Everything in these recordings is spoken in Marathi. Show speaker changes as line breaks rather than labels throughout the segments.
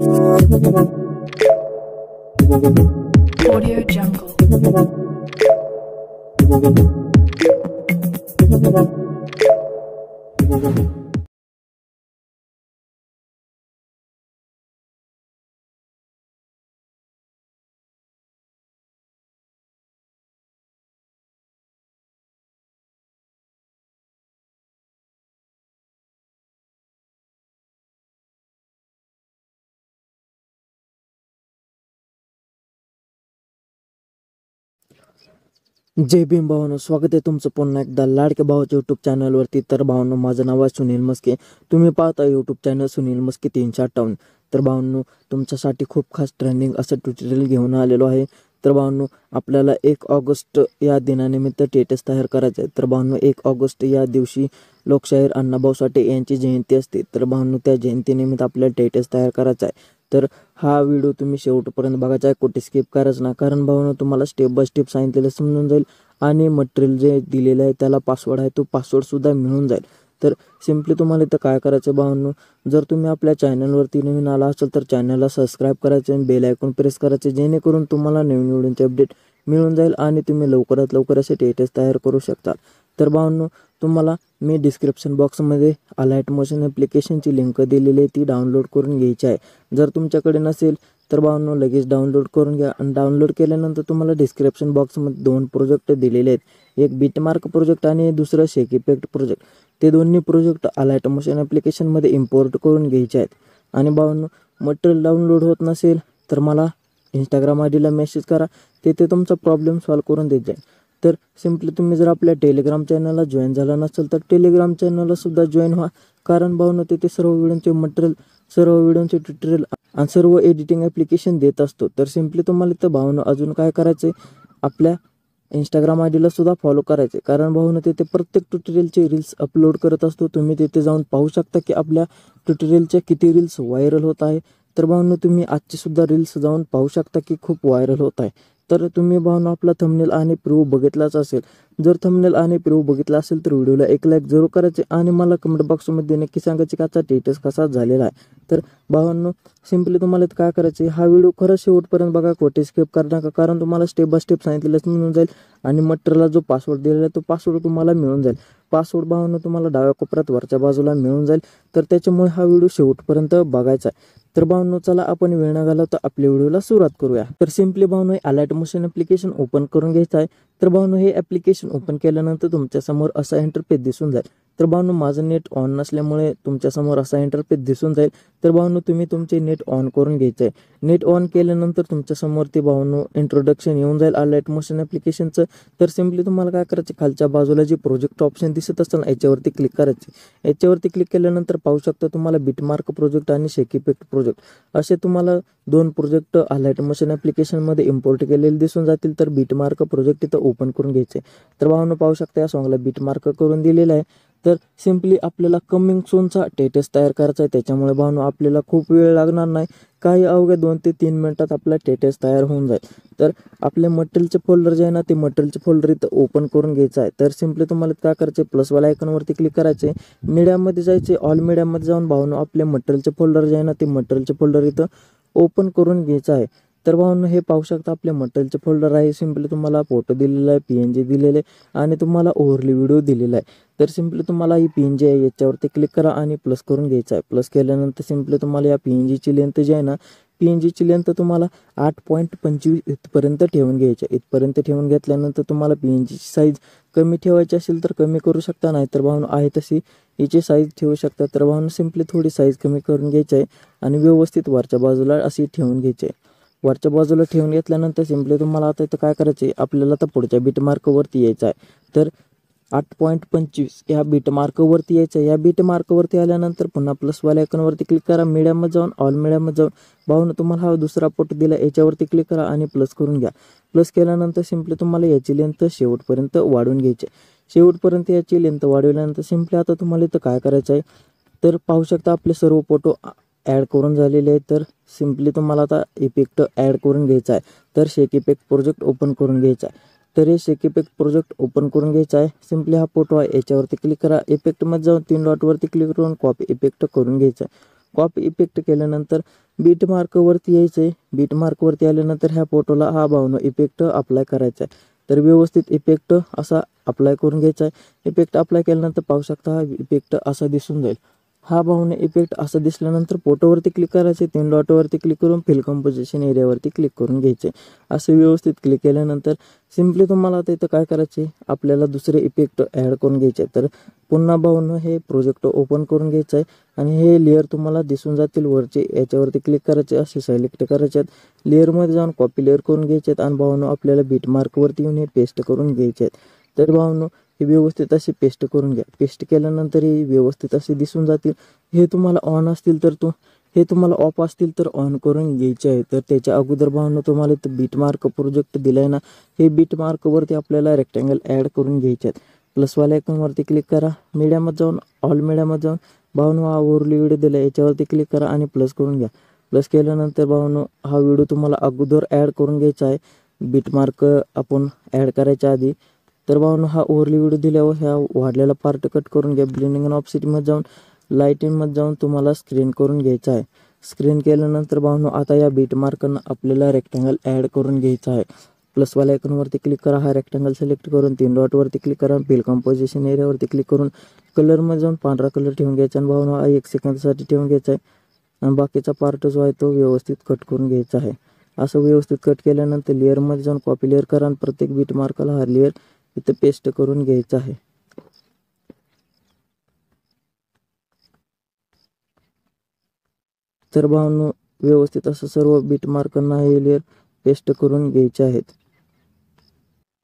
Audio Jungle.
जय भीम भावांनो, स्वागत आहे तुमचं पुन्हा एकदा लाडक्या भावाच्या यूट्यूब चॅनलवरती। तर भावांनो, माझं नाव आहे सुनील मस्के। तुम्ही पाहता यूट्यूब चॅनल सुनील मस्के 358। तर भावांनो, तुमच्यासाठी खूप खास ट्रेंडिंग असं ट्युटोरियल घेऊन आलेलो आहे। तर भावांनो, आपल्याला 1 ऑगस्ट या दिनानिमित्त स्टेटस तयार करायचं आहे। तर भावांनो, 1 ऑगस्ट या दिवशी लोकशाहीर अण्णाभाऊ साठे यांची जयंती असते। तर भावांनो, त्या जयंतीनिमित्त आपल्याला स्टेटस तयार करायचा आहे। तर हा व्हिडिओ तुम्ही शेवटपर्यंत बघायचा आहे, कुठे स्किप करायचं ना। कारण भावांनो, तुम्हाला स्टेप बाय स्टेप सांगितलेलं समजून जाईल आणि मटेरियल जे दिलेलं आहे त्याला पासवर्ड आहे, तो पासवर्डसुद्धा मिळून जाईल। तर सिम्पली तुम्हाला इथं काय करायचं भावांनो, जर तुम्ही आपल्या चॅनलवरती नवीन आला असाल तर चॅनलला सबस्क्राईब करायचे आणि बेल आयकॉन प्रेस करायचे, जेणेकरून तुम्हाला नवीन व्हिडिओचे अपडेट मिळून जाईल आणि तुम्ही लवकरात लवकर असे स्टेटस तयार करू शकता। तर भावांनो, तुम्हाला मी डिस्क्रिप्शन बॉक्समध्ये अलाइट मोशन ॲप्लिकेशनची लिंक दिलेली आहे, ती डाउनलोड करून घ्यायची आहे। जर तुमच्याकडे नसेल तर भावांनो, लगेच डाउनलोड करून घ्या। आणि डाउनलोड केल्यानंतर तुम्हाला डिस्क्रिप्शन बॉक्समध्ये 2 प्रोजेक्ट दिलेले आहेत, एक बीटमार्क प्रोजेक्ट आणि दुसरं शेक इफेक्ट प्रोजेक्ट। ते दोन्ही प्रोजेक्ट अलाइट मोशन ॲप्लिकेशनमध्ये इम्पोर्ट करून घ्यायचे आहेत। आणि भावांनो, मटेरियल डाउनलोड होत नसेल तर मला इंस्टाग्राम आयडीला मेसेज करा, तिथे तुमचा प्रॉब्लेम सॉल्व करून देत जाईल। तर सिम्पली तुम्ही जर आपल्या टेलिग्राम चॅनलला जॉईन झाला नसेल तर टेलिग्राम चॅनलला सुद्धा जॉईन व्हा। कारण भावांनो, तिथे सर्व व्हिडिओचे मटेरियल, सर्व व्हिडिओचे ट्युटोरियल आणि सर्व एडिटिंग ॲप्लिकेशन देत असतो। तर सिम्पली तुम्हाला इथं भावांनो अजून काय करायचं आहे, आपल्या इंस्टाग्राम आयडीला सुद्धा फॉलो करायचे। कारण भावांनो, तिथे प्रत्येक ट्युटोरियलचे रील्स अपलोड करत असतो। तुम्ही तिथे जाऊन पाहू शकता की आपल्या ट्युटोरियलच्या किती रील्स व्हायरल होत आहे। तर भावांनो, तुम्ही आजची सुद्धा रील्स जाऊन पाहू शकता की खूप व्हायरल होत आहे। तर तुम्ही भावांनो आपला थंबनेल आणि प्रूफ बघितलाच असेल। जर थंबनेल आणि प्रूफ बघितला असेल तर व्हिडिओला एक लाईक जरूर करायचे आणि मला कमेंट बॉक्समध्ये नक्की सांगायचे की आजचा स्टेटस कसा झालेला आहे। तर भावांनो, सिम्पली तुम्हाला काय करायचे, हा व्हिडिओ खरंच शेवटपर्यंत बघा, कोठे स्किप करू नका। कारण तुम्हाला स्टेप बाय स्टेप सांगितलेलं मिळून जाईल आणि मटेरियलला जो पासवर्ड दिलेला आहे तो पासवर्ड तुम्हाला मिळून जाईल। पासवर्ड भावांनो तुम्हाला डाव्या कोपऱ्यात वरच्या बाजूला मिळून जाईल। तर त्याच्यामुळे हा व्हिडिओ शेवटपर्यंत बघायचा आहे। तर भावांनो, चला आपण वेळ न घालवता आपल्या व्हिडिओला सुरुवात करूया। तर सिम्पली भावांनो, अलाइट मोशन ॲप्लिकेशन ओपन करून घ्यायचं आहे। तर भावांनो, हे ॲप्लिकेशन ओपन केल्यानंतर तुमच्यासमोर असा इंटरफेस दिसून जाईल। तर भावांनो, माझं नेट ऑन नसल्यामुळे तुमच्यासमोर असा इंटरफेस दिसून जाईल। तर भावांनो, तुम्ही तुमचे नेट ऑन करून घ्यायचं आहे। नेट ऑन केल्यानंतर तुमच्यासमोर ते भावांनो इंट्रोडक्शन येऊन जाईल अलाइट मोशन ॲप्लिकेशनचं। तर सिम्पली तुम्हाला काय करायचं, खालच्या बाजूला जे प्रोजेक्ट ऑप्शन दिसत असेल ना, याच्यावरती क्लिक करायचे। याच्यावरती क्लिक केल्यानंतर पाहू शकता तुम्हाला बीटमार्क प्रोजेक्ट आणि शेक इफेक्ट प्रोजेक्ट असे तुम्हाला 2 प्रोजेक्ट अलाइट मोशन ॲप्लिकेशनमध्ये इम्पोर्ट केलेले दिसून जातील। तर बीटमार्क प्रोजेक्ट इथं ओपन करून घ्यायचे। तर भावांनो, पाहू शकता या सॉंगला बीटमार्क करून दिलेला आहे। तर सिम्पली आपल्याला कमिंग सूनचा स्टेटस तयार करायचा आहे। त्याच्यामुळे भावांनो, आपल्याला खूप वेळ लागणार नाही, काही अवघ्या 2 ते 3 मिनिटात आपला स्टेटस तयार होऊन जाईल। तर आपले मटेरियलचे फोल्डर जे आहे ना, ते मटेरियलचे फोल्डर इथं ओपन करून घ्यायचं आहे। तर सिम्पली तुम्हाला काय करायचे, प्लसवाला आयकॉनवरती क्लिक करायचे, मीडियामध्ये जायचे, ऑल मीडियामध्ये जाऊन भावांनो आपले मटेरियलचे फोल्डर जे आहे ना, ते मटेरियलचे फोल्डर इथं ओपन करून घ्यायचं आहे। तर भावांनो, हे पाहू शकता आपले मटेरियलचे फोल्डर आहे। सिम्पली तुम्हाला फोटो दिलेला आहे, PNG दिलेले आणि तुम्हाला ओव्हरली व्हिडिओ दिलेला आहे। तर सिम्पली तुम्हाला ही PNG आहे, याच्यावरती क्लिक करा आणि प्लस करून घ्यायचं आहे। प्लस केल्यानंतर सिम्पली तुम्हाला या PNGची लेंथ जी आहे ना, PNGची लेंथ तुम्हाला 8.25 इथपर्यंत ठेवून घ्यायची आहे। इथपर्यंत ठेवून घेतल्यानंतर तुम्हाला PNGची साईज कमी ठेवायची असेल तर कमी करू शकता, नाही तर भावांनो आहे तशी याची साईज ठेवू शकता। तर भावांनो, सिम्पली थोडी साईज कमी करून घ्यायची आहे आणि व्यवस्थित वरच्या बाजूला अशी ठेवून घ्यायची आहे। वरच्या बाजूला ठेवून घेतल्यानंतर सिम्पली तुम्हाला आता इथं काय करायचे, आपल्याला तर पुढच्या बीटमार्कवरती यायचं आहे। तर 8.25 या बीटमार्कवरती यायचं आहे। या बीटमार्कवरती आल्यानंतर पुन्हा प्लसवाल्या आयकॉनवरती क्लिक करा, मीडियामध्ये जाऊन ऑल मीडियामध्ये जाऊन भावांनो तुम्हाला हा दुसरा फोटो दिला, याच्यावरती क्लिक करा आणि प्लस करून घ्या। प्लस केल्यानंतर सिम्पली तुम्हाला याची लेंथ शेवटपर्यंत वाढवून घ्यायची आहे। शेवटपर्यंत याची लेंथ वाढवल्यानंतर सिम्पली आता तुम्हाला इथं काय करायचं आहे, तर पाहू शकता आपले सर्व फोटो ॲड करून झालेले आहे। तर सिम्पली तुम्हाला आता इफेक्ट ॲड करून घ्यायचा आहे। तर शेक इफेक्ट प्रोजेक्ट ओपन करून घ्यायचा आहे। तर हे शेक इफेक्ट प्रोजेक्ट ओपन करून घ्यायचा आहे। सिम्पली हा फोटो आहे, याच्यावरती क्लिक करा, इफेक्टमध्ये जाऊन 3 डॉटवरती क्लिक करून कॉपी इफेक्ट करून घ्यायचा आहे। कॉपी इफेक्ट केल्यानंतर बीट मार्कवरती यायचं आहे. बीट मार्कवरती आल्यानंतर ह्या फोटोला हा भावनो इफेक्ट अप्लाय करायचा आहे. तर व्यवस्थित इफेक्ट असा अप्लाय करून घ्यायचा आहे. इफेक्ट अप्लाय केल्यानंतर पाहू शकता हा इफेक्ट असा दिसून जाईल. हा भावने इफेक्ट असं दिसल्यानंतर फोटोवरती क्लिक करायचे, 3 डॉटवरती क्लिक करून फिल कंपोजिशन एरियावरती क्लिक करून घ्यायचे. असं व्यवस्थित क्लिक केल्यानंतर सिम्पली तुम्हाला आता इथं काय करायचे, आपल्याला दुसरे इफेक्ट ॲड करून घ्यायचे. तर पुन्हा भावनं हे प्रोजेक्ट ओपन करून घ्यायचं आहे आणि हे लेअर तुम्हाला दिसून जातील वरचे. याच्यावरती क्लिक करायचे, असे सिलेक्ट करायचे आहेत. लेअरमध्ये जाऊन कॉपी लेअर करून घ्यायचे आहेत आणि भावनं आपल्याला बीट मार्कवरती येऊन हे पेस्ट करून घ्यायचे आहेत. तर भावनं हे व्यवस्थित असे पेस्ट करून घ्या. पेस्ट केल्यानंतर हे व्यवस्थित असे दिसून जातील. हे तुम्हाला ऑन असतील तर हे तुम्हाला ऑफ असतील तर ऑन करून घ्यायचे आहे. तर त्याच्या अगोदर भावनं तुम्हाला इथं बीट मार्क प्रोजेक्ट दिला आहे ना, हे बीट मार्कवरती आपल्याला रेक्टँगल ॲड करून घ्यायचे आहेत. प्लसवाल्या आयकॉनवरती क्लिक करा, मीडियामध्ये जाऊन ऑल मीडियामध्ये जाऊन भावनो हा ओव्हरली व्हिडिओ दिला आहे याच्यावरती क्लिक करा आणि प्लस करून घ्या. प्लस केल्यानंतर भावनो हा व्हिडिओ तुम्हाला अगोदर ॲड करून घ्यायचा आहे बीट मार्क आपण ॲड करायच्या आधी. तर भावनो हा ओव्हरली व्हिडिओ दिल्यावर ह्या वाढलेला पार्ट कट करून घ्या. ब्लेंडिंग आणि ऑफसेटमध्ये जाऊन लाईटिंगमध्ये जाऊन तुम्हाला स्क्रीन करून घ्यायचा आहे. स्क्रीन केल्यानंतर भावनो आता या बीट मार्कनं आपल्याला रेक्टँगल ॲड करून घ्यायचा आहे. प्लसवाल्या आयकॉनवरती क्लिक करा, हा रेक्टँगल सिलेक्ट करून 3 डॉटवरती क्लिक करा, फिल कंपोजिशन एरियावरती क्लिक करून कलरमध्ये जाऊन पांढरा कलर ठेवून घ्यायचा आणि भावनो हा 1 सेकंदासाठी ठेवून घ्यायचा आहे आणि बाकीचा पार्ट जो आहे तो व्यवस्थित कट करून घ्यायचा आहे. असं व्यवस्थित कट केल्यानंतर लेअरमध्ये जाऊन कॉपी लेअर करा आणि प्रत्येक बीट मार्काला हा लेअर इथं पेस्ट करून घ्यायचा आहे. तर भावनो व्यवस्थित असं सर्व बीट मार्कांना हे लेअर पेस्ट करून घ्यायचे आहेत.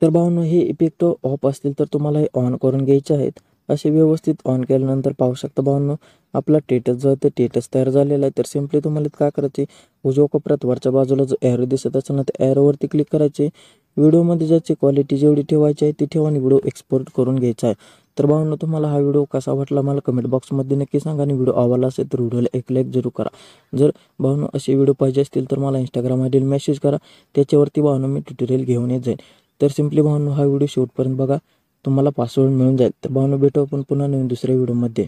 तर भावनो हे इफेक्ट ऑफ असतील तर तुम्हाला हे ऑन करून घ्यायचे आहेत. असे व्यवस्थित ऑन केल्यानंतर पाहू शकता भावनो आपला टेटस जो आहे ते टेटस तयार झालेला आहे. तर सिम्पली तुम्हाला काय करायचे, उजव्या कोपऱ्यात वरच्या बाजूला जो ॲरो दिसत असेल ना, त्या ॲरोवरती क्लिक करायचे. व्हिडिओमध्ये ज्याची क्वालिटी जेवढी ठेवायची आहे ती ठेवा आणि व्हिडिओ एक्सपोर्ट करून घ्यायचा आहे. तर भावनो तुम्हाला हा व्हिडिओ कसा वाटला मला कमेंट बॉक्समध्ये नक्की सांगा आणि व्हिडिओ आवडला असेल तर व्हिडिओला एक लाईक जरूर करा. जर भावनो असे व्हिडिओ पाहिजे असतील तर मला इंस्टाग्राम आयडीला मेसेज करा, त्याच्यावरती भावनो मी ट्युटोरियल घेऊन येत जाईल. तर सिम्पली भावनो हा व्हिडिओ शेवटपर्यंत बघा, तुम्हाला पासवर्ड मिळून जाईल. तर भावनो भेटू आपण पुन्हा नवीन दुसऱ्या व्हिडिओमध्ये.